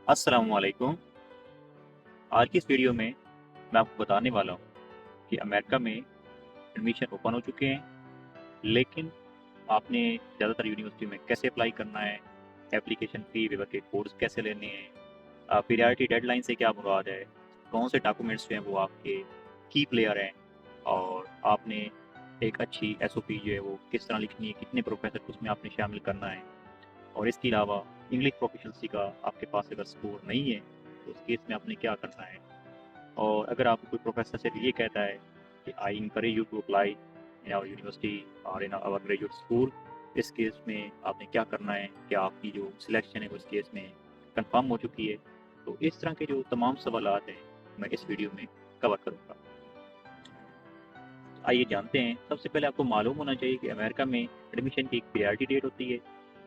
अस्सलाम वालेकुम। आज की इस वीडियो में मैं आपको बताने वाला हूँ कि अमेरिका में एडमिशन ओपन हो चुके हैं, लेकिन आपने ज़्यादातर यूनिवर्सिटी में कैसे अप्लाई करना है, एप्लीकेशन फ़ी वेवर के कोर्स कैसे लेने हैं, पीरियडिक डेडलाइन से क्या मुराद है, कौन से डॉक्यूमेंट्स जो हैं वो आपके की प्लेयर हैं, और आपने एक अच्छी एसओपी जो है वो किस तरह लिखनी है, कितने प्रोफेसर को उसमें आपने शामिल करना है, और इसके अलावा इंग्लिश प्रोफिशिएंसी का आपके पास अगर स्कोर नहीं है तो उस केस में आपने क्या करना है। और अगर आपको कोई प्रोफेसर सिर्फ ये कहता है कि I encourage you to apply in our university और इन आवर ग्रेजुएट स्कूल, इस केस में आपने क्या करना है, क्या आपकी जो सिलेक्शन है वो इस केस में कंफर्म हो चुकी है। तो इस तरह के जो तमाम सवालात हैं मैं इस वीडियो में कवर करूँगा। आइए जानते हैं। सबसे पहले आपको मालूम होना चाहिए कि अमेरिका में एडमिशन की एक प्रायोरिटी डेट होती है।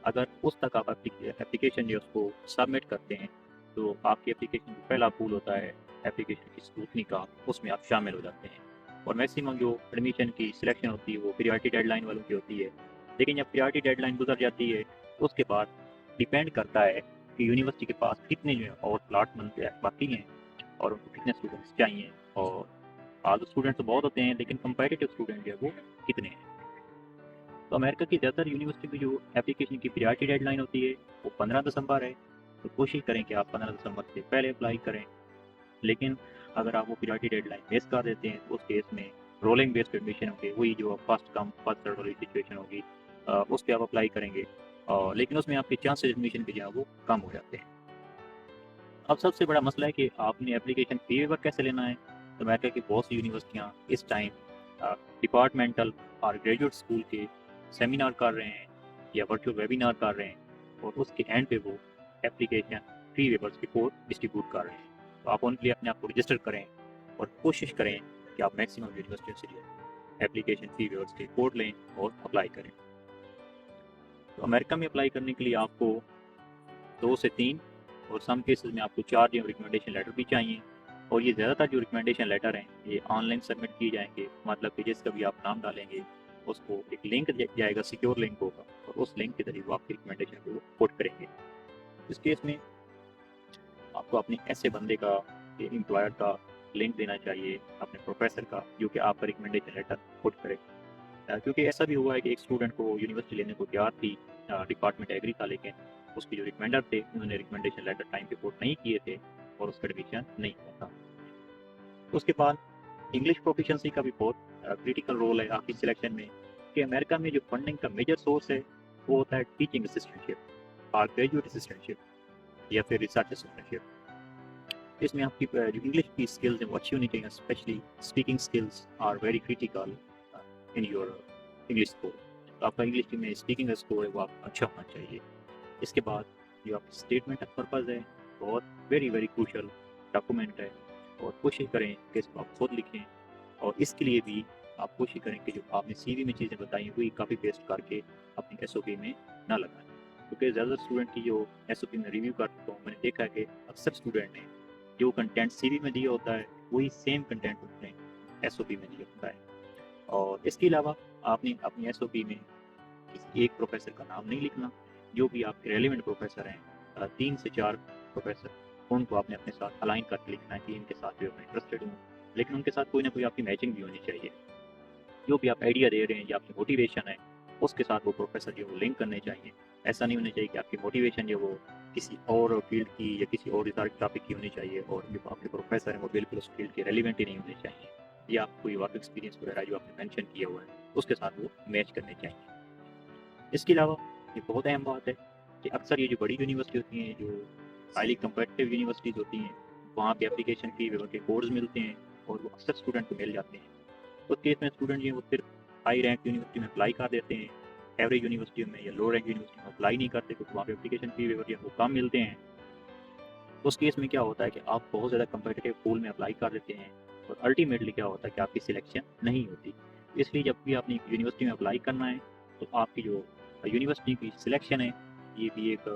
अगर उस तक आप एप्लीकेशन जो है उसको सबमिट करते हैं तो आपकी एप्लीकेशन जो पहला पूल होता है एप्लीकेशन की स्क्रूटनी का, उसमें आप शामिल हो जाते हैं। और मैक्सिमम जो एडमिशन की सिलेक्शन होती है वो प्रायोरिटी डेडलाइन वालों की होती है। लेकिन जब प्रायोरिटी डेडलाइन गुजर जाती है तो उसके बाद डिपेंड करता है कि यूनिवर्सिटी के पास कितने जो है और प्लाट बाकी हैं और उनको कितने स्टूडेंट्स चाहिए। और आलू स्टूडेंट तो बहुत होते हैं, लेकिन कंपेटिटिव स्टूडेंट जो है वो कितने हैं। तो अमेरिका की ज़्यादातर यूनिवर्सिटी की जो एप्लीकेशन की प्रायोरिटी डेडलाइन होती है वो 15 दिसंबर है। तो कोशिश करें कि आप 15 दिसंबर से पहले अप्लाई करें। लेकिन अगर आप वो प्रायोरिटी डेडलाइन मिस कर देते हैं तो उस केस में रोलिंग बेस्ड एडमिशन होगी, वही जो फर्स्ट कम फर्स्ट सर्व वाली सिचुएशन होगी, उस पर आप अप्लाई करेंगे। और लेकिन उसमें आपके चांसेस एडमिशन के जो है वो कम हो जाते हैं। अब सबसे बड़ा मसला है कि आपने एप्लीकेशन फी वेवर कैसे लेना है। तो अमेरिका की बहुत सी यूनिवर्सिटियाँ इस टाइम डिपार्टमेंटल और ग्रेजुएट स्कूल के सेमिनार कर रहे हैं या वर्चुअल वेबिनार कर रहे हैं, और उसके एंड पे वो एप्लीकेशन फी वेवर्स की कोड डिस्ट्रीब्यूट कर रहे हैं। तो आप उनके लिए अपने आप को रजिस्टर करें और कोशिश करें कि आप मैक्सिमम यूनिवर्सिटियों से जो है एप्लीकेशन फी वेवर्स के कोड लें और अप्लाई करें। तो अमेरिका में अप्लाई करने के लिए आपको 2 से 3 और सम केसेस में आपको 4 जो रिकमेंडेशन लेटर भी चाहिए। और ये ज़्यादातर जो रिकमेंडेशन लेटर हैं ये ऑनलाइन सबमिट किए जाएंगे, मतलब कि जिसका भी आप नाम डालेंगे उसको एक लिंक जाएगा, सिक्योर लिंक होगा, और उस लिंक के जरिए वो आपकी रिकमेंडेशन को पुट करेंगे। इस केस में आपको अपने ऐसे बंदे का, एम्प्लॉयर का लिंक देना चाहिए, अपने प्रोफेसर का, जो कि आपका रिकमेंडेशन लेटर पुट करे। क्योंकि ऐसा भी हुआ है कि एक स्टूडेंट को यूनिवर्सिटी लेने को तैयार थी, डिपार्टमेंट एग्री था, लेकिन उसके जो रिकमेंडर थे उन्होंने रिकमेंडेशन लेटर टाइम पे पोर्ट नहीं किए थे और उसका एडमिशन नहीं हुआ था। उसके बाद इंग्लिश प्रोफिशिएंसी का भी बहुत क्रिटिकल रोल है आपकी सिलेक्शन में। कि अमेरिका में जो फंडिंग का मेजर सोर्स है वो होता है टीचिंग असिस्टेंटशिप और ग्रेजुएट असिस्टेंटशिप या फिर रिसर्च असिस्टेंटशिप। इसमें आपकी जो इंग्लिश की स्किल्स हैं वो अच्छी होनी चाहिए, specially speaking skills are very critical in your English score. तो आपका इंग्लिश में स्पीकिंग का स्कोर है वो आप अच्छा होना चाहिए। इसके बाद जो आपकी स्टेटमेंट ऑफ पर्पज़ है बहुत वेरी वेरी क्रूशल डॉक्यूमेंट है, और कोशिश करें कि इसको आप खुद लिखें। और इसके लिए भी आप कोशिश करें कि जो आपने सीवी में चीज़ें बताई हैं वही कॉपी पेस्ट करके अपनी एसओपी में ना लगाएं। क्योंकि ज़्यादातर स्टूडेंट की जो एसओपी में रिव्यू करता हूँ मैंने देखा है कि अक्सर स्टूडेंट ने जो कंटेंट सीवी में दिया होता है वही सेम कंटेंट उन्होंने एसओपी में दिया होता है। और इसके अलावा आपने अपनी एसओपी में किसी एक प्रोफेसर का नाम नहीं लिखना। जो भी आपके रेलिवेंट प्रोफेसर हैं, 3 से 4 प्रोफेसर, उनको आपने अपने साथ अलाइन करके लिखना है कि इनके साथ जो मैं इंटरेस्टेड हूँ। लेकिन उनके साथ कोई ना कोई आपकी मैचिंग भी होनी चाहिए। जो भी आप आइडिया दे रहे हैं या आपकी मोटिवेशन है उसके साथ वो प्रोफेसर जो वो लिंक करने चाहिए। ऐसा नहीं होना चाहिए कि आपकी मोटिवेशन जो वो किसी और फील्ड की या किसी और रिसर्च टॉपिक की होनी चाहिए और जो आपके प्रोफेसर हैं वो बिल्कुल उस फील्ड के रेलिवेंट ही नहीं होने चाहिए, या कोई वर्क एक्सपीरियंस वगैरह जो आपने मेंशन किया हुआ है उसके साथ वो मैच करने चाहिए। इसके अलावा एक बहुत अहम बात है कि अक्सर ये जो बड़ी यूनिवर्सिटी होती हैं, जो हाईली कम्पिटिटिव यूनिवर्सिटीज़ होती हैं, वहाँ पे एप्लीकेशन की के कोर्स मिलते हैं और वो अक्सर स्टूडेंट को मिल जाते हैं। उस केस में स्टूडेंट जो है वो सिर्फ हाई रैंक यूनिवर्सिटी में अप्लाई कर देते हैं, एवरेज यूनिवर्सिटियों में या लो रैंक यूनिवर्सिटी में अप्लाई नहीं करते क्योंकि वहाँ पे एप्लीकेशन फी वेवर वो कम मिलते हैं। उस केस में क्या होता है कि आप बहुत ज़्यादा कम्पिटिटिव पूल में अप्लाई कर देते हैं और अल्टीमेटली क्या होता है कि आपकी सिलेक्शन नहीं होती। इसलिए जब भी आपने यूनिवर्सिटी में अप्लाई करना है तो आपकी जो यूनिवर्सिटी की सिलेक्शन है ये भी एक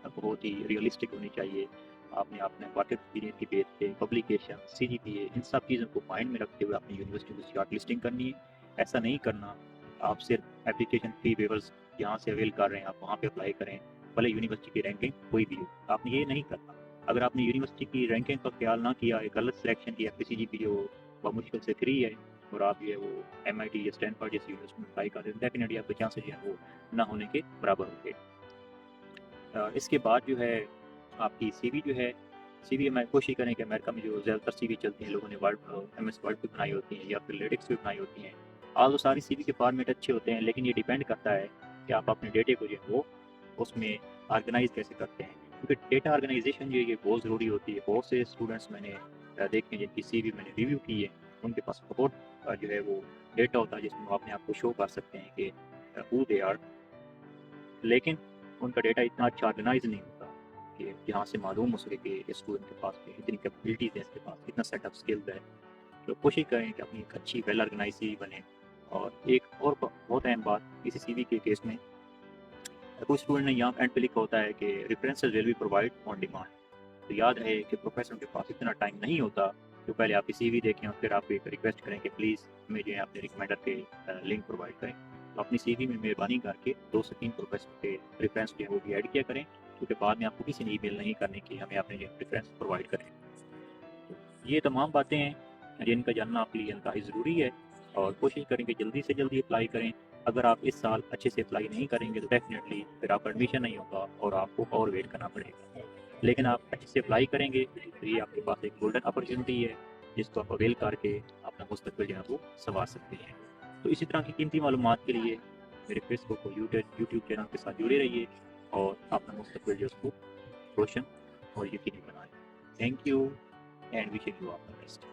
बहुत ही रियलिस्टिक होनी चाहिए। आपने अपने वर्क एक्सपीरियंस की बेस पे पब्लिकेशन, सीजीपीए, इन सब चीज़ों को माइंड में रखते हुए अपनी यूनिवर्सिटी को शॉर्ट लिस्टिंग करनी है। ऐसा नहीं करना आप सिर्फ एप्लीकेशन फी वेवर्स जहाँ से अवेल कर रहे हैं आप वहाँ पे अप्लाई करें, भले यूनिवर्सिटी की रैंकिंग कोई भी हो, आपने ये नहीं करना। اگر آپ نے یونیورسٹی کی رینکنگ کا خیال نہ کیا، ایک غلط سلیکشن کی پی سی جی پی جو بمشکل سے 3 ہے، اور آپ جو ہے وہ ایم آئی ٹی یا اسٹینفورڈ جیسی یونیورسٹی میں اپلائی کرتے ہیں، ڈیفینیٹلی آپ کے چانسز جو ہے وہ نہ ہونے کے برابر ہوں گے۔ اس کے بعد جو ہے آپ کی سی وی جو ہے، سی وی میں کوشش کریں کہ امریکہ میں جو زیادہ تر سی وی چلتی ہیں، لوگوں نے ایم ایس ورڈ پہ بنائی ہوتی ہیں یا پھر لیٹکس پہ بنائی ہوتی ہیں۔ آج ساری سی وی کے فارمیٹ اچھے ہوتے ہیں، لیکن یہ ڈیپینڈ کرتا ہے کہ آپ اپنے ڈیٹے کو جو ہے وہ اس میں آرگنائز کیسے کرتے ہیں، کیونکہ ڈیٹا آرگنائزیشن جو ہے یہ بہت ضروری ہوتی ہے۔ بہت سے اسٹوڈنٹس میں نے دیکھے جن کی سی وی میں نے ریویو کی ہے، ان کے پاس بہت جو ہے وہ ڈیٹا ہوتا ہے جس میں وہ اپنے آپ کو شو کر سکتے ہیں کہ ہو دے آر، لیکن ان کا ڈیٹا اتنا اچھا آرگنائز نہیں ہوتا کہ جہاں سے معلوم ہو سکے کہ اسٹوڈنٹ کے پاس اتنی کیپبلٹیز ہے، اس کے پاس اتنا سیٹ آف اسکلز ہے۔ تو کوشش کریں کہ اپنی ایک اچھی ویل آرگنائز سی وی بنے۔ اور ایک اور بہت اہم بات کسی سی وی کے کیس میں، کوئی اسٹوڈنٹ نے یہاں اینڈ پہ لکھا ہوتا ہے کہ references will be provide on demand, تو یاد ہے کہ پروفیسر کے پاس اتنا ٹائم نہیں ہوتا تو پہلے آپ کی سی وی دیکھیں اور پھر آپ ایک ریکویسٹ کریں کہ پلیز ہمیں جو ہے اپنے ریکمینڈر کے لنک پرووائڈ کریں۔ تو اپنی سی وی میں مہربانی کر کے 2 سے 3 پروفیسر کے ریفرنس جو ہے وہ بھی ایڈ کیا کریں، کیونکہ بعد میں آپ کو کسی نے ای میل نہیں کرنے کی ہمیں اپنے ریفرنس پرووائڈ کریں۔ تو یہ تمام باتیں ہیں جن کا جاننا آپ کے لیے انتہائی ضروری ہے، اور کوشش کریں کہ جلدی سے جلدی اپلائی کریں۔ اگر آپ اس سال اچھے سے اپلائی نہیں کریں گے تو ڈیفینیٹلی پھر آپ ایڈمیشن نہیں ہوگا اور آپ کو اور ویٹ کرنا پڑے گا۔ لیکن آپ اچھے سے اپلائی کریں گے تو یہ آپ کے پاس ایک گولڈن اپرچونٹی ہے جس کو آپ اویل کر کے اپنا مستقبل جو ہے وہ سنوار سکتے ہیں۔ تو اسی طرح کی قیمتی معلومات کے لیے میرے فیس بک اور یوٹیوب چینل کے ساتھ جڑے رہیے اور اپنا مستقبل جو اس کو روشن اور یقینی بنائیں۔ Thank you and wishing you all the best.